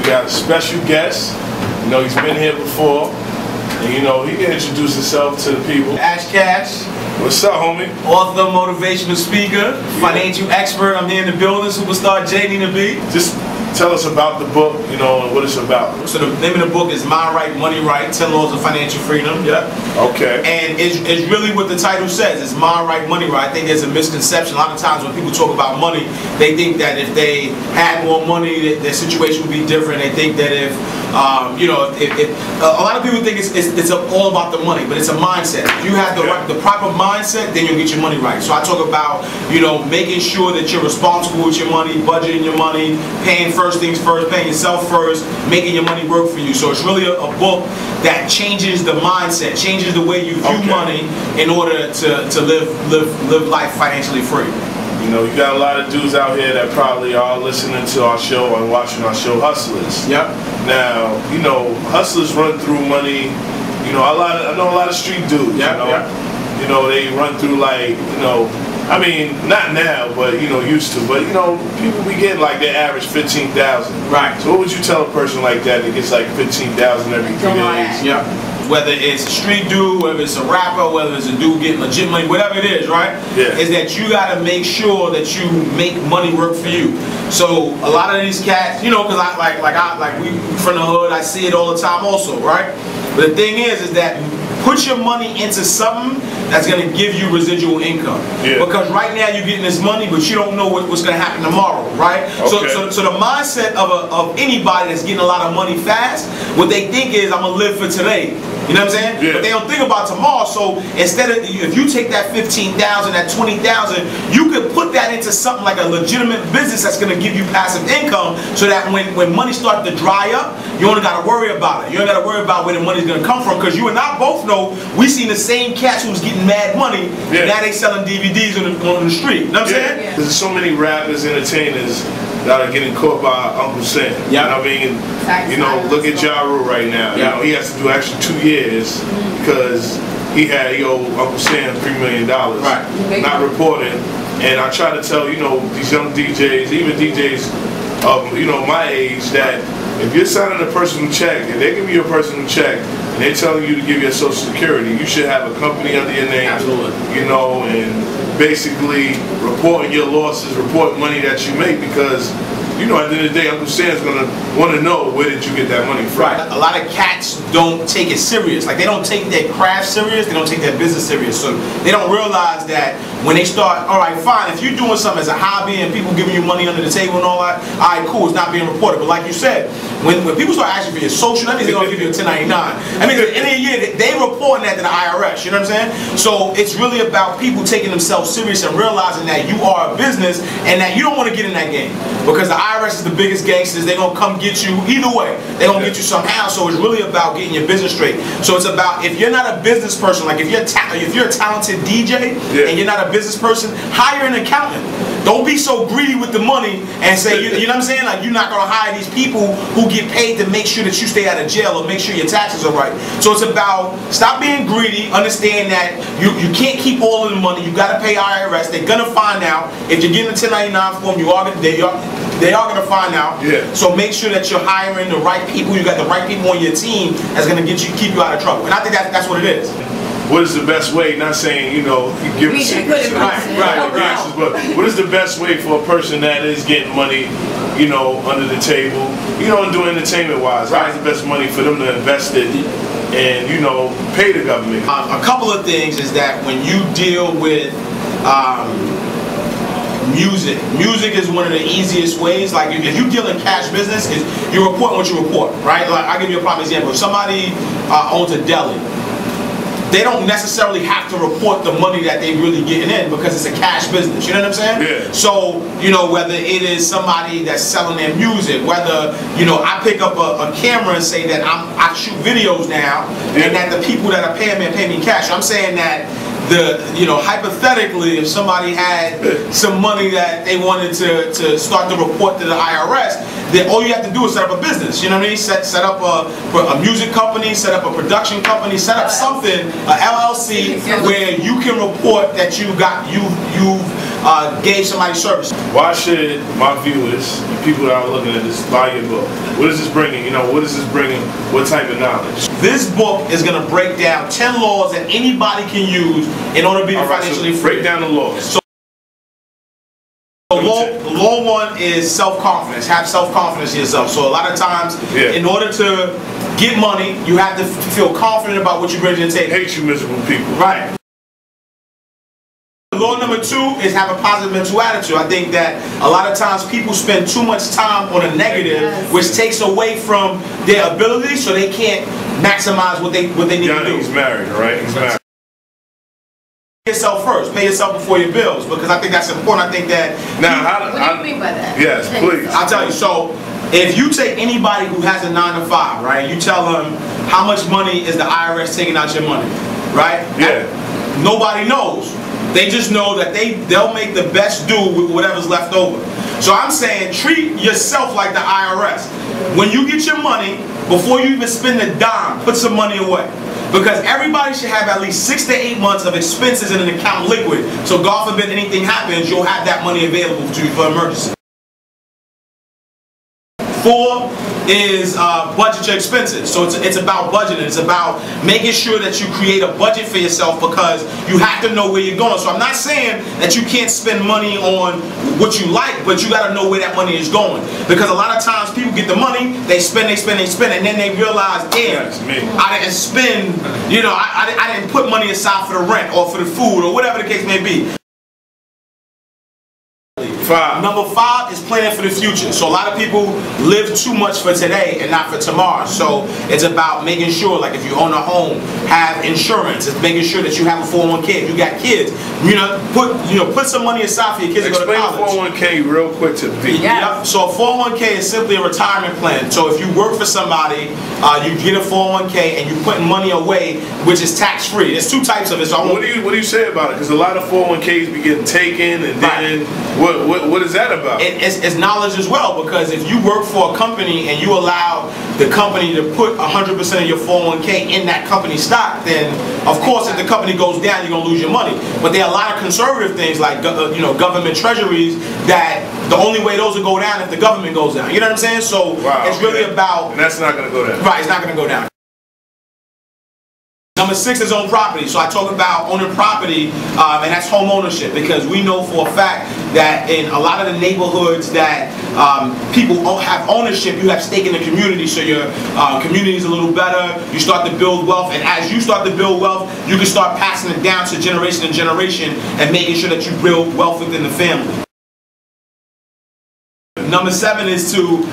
got a special guest. You know, he's been here before. And you know, he can introduce himself to the people. Ash Cash. What's up, homie? Author, motivational speaker, financial expert. I'm here in the building. Superstar J. Nina B. Just tell us about the book, you know, and what it's about. So the name of the book is Mind Right, Money Right, 10 Laws of Financial Freedom. Yeah. Okay. And it's really what the title says. It's Mind Right, Money Right. I think there's a misconception. A lot of times when people talk about money, they think that if they had more money, their situation would be different. They think that if, you know, a lot of people think it's all about the money, but it's a mindset. If you have the proper mindset, then you'll get your money right. So I talk about, you know, making sure that you're responsible with your money, budgeting your money, paying first things first, paying yourself first, making your money work for you. So it's really a book that changes the mindset, changes the way you view money in order to live life financially free. You know, you got a lot of dudes out here that probably are listening to our show and watching our show, Hustlers. Yep. Now, you know, hustlers run through money. You know, I know a lot of street dudes. Yep, you know, they run through like, you know, I mean, not now, but you know, used to. But you know, people be getting like their average 15,000. Right. So what would you tell a person like that gets like 15,000 every 3 days? Yeah. Whether it's a street dude, whether it's a rapper, whether it's a dude getting legit money, whatever it is, right? Yeah. Is that you got to make sure that you make money work for you. So a lot of these cats, you know, because we from the hood, I see it all the time, also, right? But the thing is that put your money into something that's going to give you residual income. Yeah. Because right now you're getting this money, but you don't know what's going to happen tomorrow, right? Okay. So the mindset of anybody that's getting a lot of money fast, what they think is, I'm going to live for today. You know what I'm saying? Yeah. But they don't think about tomorrow. So instead of, if you take that 15,000, that 20,000, you could put that into something like a legitimate business that's going to give you passive income, so that when money starts to dry up, you only got to worry about it. You don't got to worry about where the money's going to come from, because you and I both know we seen the same cats who was getting mad money. Yeah. Now they selling DVDs on the street. You know what I'm saying? Yeah. There's so many rappers, entertainers that are getting caught by Uncle Sam. Yep. You know what I mean? You know, look at Ja Rule right now. Yep. You know, he has to do actually 2 years because he owed Uncle Sam $3 million. Right. Not reporting. And I try to tell, you know, these young DJs, even DJs of, you know, my age, that if you're signing a personal check and they give you a personal check and they're telling you to give your Social Security, you should have a company under your name. Absolutely. You know, and basically reporting your losses, report money that you make, because you know, at the end of the day, Uncle Sam's gonna want to know, where did you get that money from? Right. A lot of cats don't take it serious. Like, they don't take their craft serious, they don't take their business serious. So they don't realize that when they start, all right, fine, if you're doing something as a hobby and people giving you money under the table and all that, all right, cool, it's not being reported. But like you said, when people start asking for your social, that means they're gonna give you a 1099. I mean, at the end of the year, they reporting that to the IRS. You know what I'm saying? So it's really about people taking themselves serious and realizing that you are a business and that you don't want to get in that game, because the IRS is the biggest gangsters. They're gonna come get you either way. They're gonna get you somehow. So it's really about getting your business straight. So it's about, if you're not a business person, like if you're a talented DJ and you're not a business person, hire an accountant. Don't be so greedy with the money and say, you know what I'm saying? Like, you're not gonna hire these people who get paid to make sure that you stay out of jail or make sure your taxes are right. So it's about, stop being greedy. Understand that you can't keep all of the money. You gotta pay IRS. They're gonna find out. If you're getting a 1099 form, they are going to find out. Yeah. So make sure that you're hiring the right people. You got the right people on your team that's going to keep you out of trouble. And I think that's what it is. What is the best way? Not saying, you know, give us secrets, right. But what is the best way for a person that is getting money, you know, under the table, you know, and doing entertainment wise? How is the best money for them to invest it and, you know, pay the government? A couple of things is that when you deal with music is one of the easiest ways. Like, if you deal in cash business, is you report what you report, right? Like, I'll give you a prime example. If somebody owns a deli, they don't necessarily have to report the money that they really getting in, because it's a cash business. You know what I'm saying? Yeah. So, you know, whether it is somebody that's selling their music, whether, you know, I pick up a camera and say that I shoot videos now, and that the people that are paying me pay me cash. I'm saying that hypothetically, if somebody had some money that they wanted to start to report to the IRS, then all you have to do is set up a business. You know what I mean? Set up a music company, set up a production company, set up something, a LLC, where you can report that you've gave somebody service. Why should my viewers, the people that are looking at this, buy your book? What is this bringing? You know, what is this bringing? What type of knowledge? This book is going to break down 10 laws that anybody can use in order to be financially free. Break down the laws. So law one is self-confidence. Have self-confidence in yourself. So a lot of times, in order to get money, you have to feel confident about what you bring to the table. Hate you miserable people. Right. Law number 2 is have a positive mental attitude. I think that a lot of times people spend too much time on a negative, which takes away from their ability, so they can't maximize what they need to do. He's married, right? He's married. Pay yourself first. Pay yourself before your bills, because I think that's important. I think that. Now, what do you mean by that? Yes, please. I'll tell you. So, if you take anybody who has a 9 to 5, right? You tell them how much money is the IRS taking out your money, right? Yeah. Nobody knows. They just know that they'll make the best do with whatever's left over. So I'm saying treat yourself like the IRS. When you get your money, before you even spend a dime, put some money away. Because everybody should have at least 6 to 8 months of expenses in an account liquid. So God forbid anything happens, you'll have that money available to you for emergency. 4 is budget your expenses. So it's about budgeting. It's about making sure that you create a budget for yourself, because you have to know where you're going. So I'm not saying that you can't spend money on what you like, but you got to know where that money is going. Because a lot of times people get the money, they spend, and then they realize, damn, I didn't spend, you know, I didn't put money aside for the rent or for the food or whatever the case may be. 5. Number 5 is planning for the future. So a lot of people live too much for today and not for tomorrow. So it's about making sure, like if you own a home, have insurance. It's making sure that you have a 401k. If you got kids, put some money aside for your kids to go to college. Explain 401k real quick to the people. Yeah. So a 401k is simply a retirement plan. So if you work for somebody, you get a 401k and you put money away, which is tax free. There's 2 types of it. So what do you say about it? Because a lot of 401ks be getting taken, and then what is that about? It's knowledge as well, because if you work for a company and you allow the company to put 100% of your 401k in that company stock, then of course if the company goes down, you're gonna lose your money. But there are a lot of conservative things like government treasuries that the only way those will go down if the government goes down. You know what I'm saying? So it's really about. And that's not gonna go down. Right, it's not gonna go down. Number 6 is own property. So I talk about owning property, and that's home ownership, because we know for a fact that in a lot of the neighborhoods that people have ownership, you have stake in the community, so your community is a little better. You start to build wealth, and as you start to build wealth, you can start passing it down to generation and generation and making sure that you build wealth within the family. Number 7 is to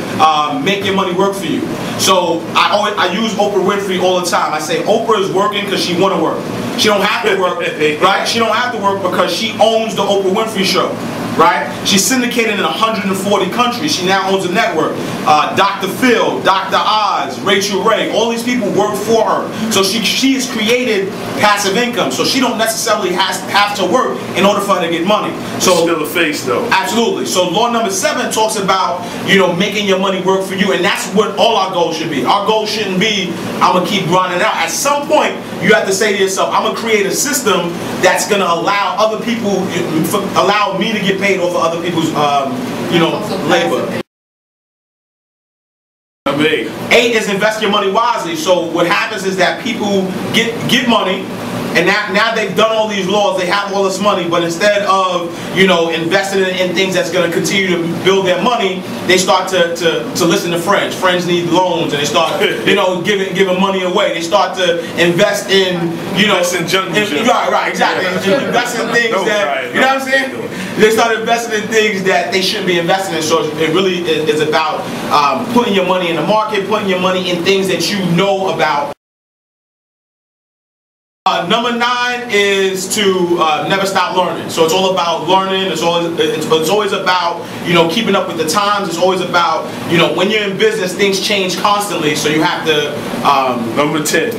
make your money work for you. So I use Oprah Winfrey all the time. I say Oprah is working because she want to work. She don't have to work, right? She don't have to work because she owns the Oprah Winfrey Show, right? She's syndicated in 140 countries. She now owns a network. Dr. Phil, Dr. Oz, Rachel Ray, all these people work for her. So she has created passive income. So she don't necessarily have to work in order for her to get money. So still a face though. Absolutely. So law number 7 talks about making your money work for you, and that's what all our goals should be. Our goal shouldn't be I'm gonna keep grinding out. At some point, you have to say to yourself, I'm gonna create a system that's gonna allow other people, allow me to get paid over other people's, labor. Number 8. 8 is invest your money wisely. So what happens is that people get money, and now they've done all these laws, they have all this money, but instead of investing in things that's going to continue to build their money, they start to listen to friends. Friends need loans, and they start giving money away. They start to invest in invest in jungle gym. Right, exactly. Invest in things that what I'm saying. They start investing in things that they shouldn't be investing in. So it really is about putting your money in the market, putting your money in things that you know about. Number 9 is to never stop learning. So it's all about learning. It's always about keeping up with the times. It's always about when you're in business, things change constantly. So you have to. Number 10.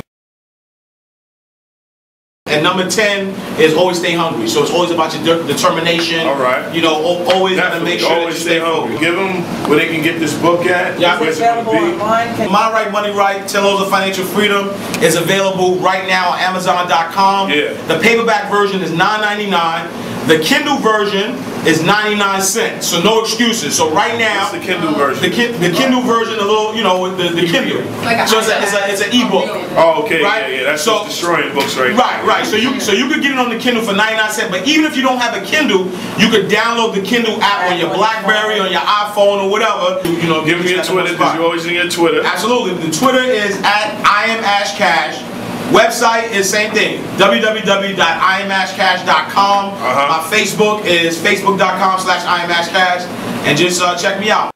And number 10 is always stay hungry. So it's always about your determination. All right. Always got to make sure that you stay hungry. Give them where they can get this book at. Yeah, it's available online. My Right, Money Right, 10 Laws of Financial Freedom is available right now on Amazon.com. Yeah. The paperback version is $9.99. The Kindle version is 99 cents, so no excuses. So right now, what's the Kindle version? The Kindle version, a little, you know, with the Kindle. Like so it's an ebook. Oh, okay, right? yeah. That's so, destroying books, right? Right. So you could get it on the Kindle for 99 cents. But even if you don't have a Kindle, you could download the Kindle app on your BlackBerry, on your iPhone, or whatever. You know, give me your Twitter because you always in your Twitter. Absolutely. The Twitter is @IamAshCash. Website is same thing, www.iamashcash.com. My Facebook is facebook.com/IamAshCash, and just check me out.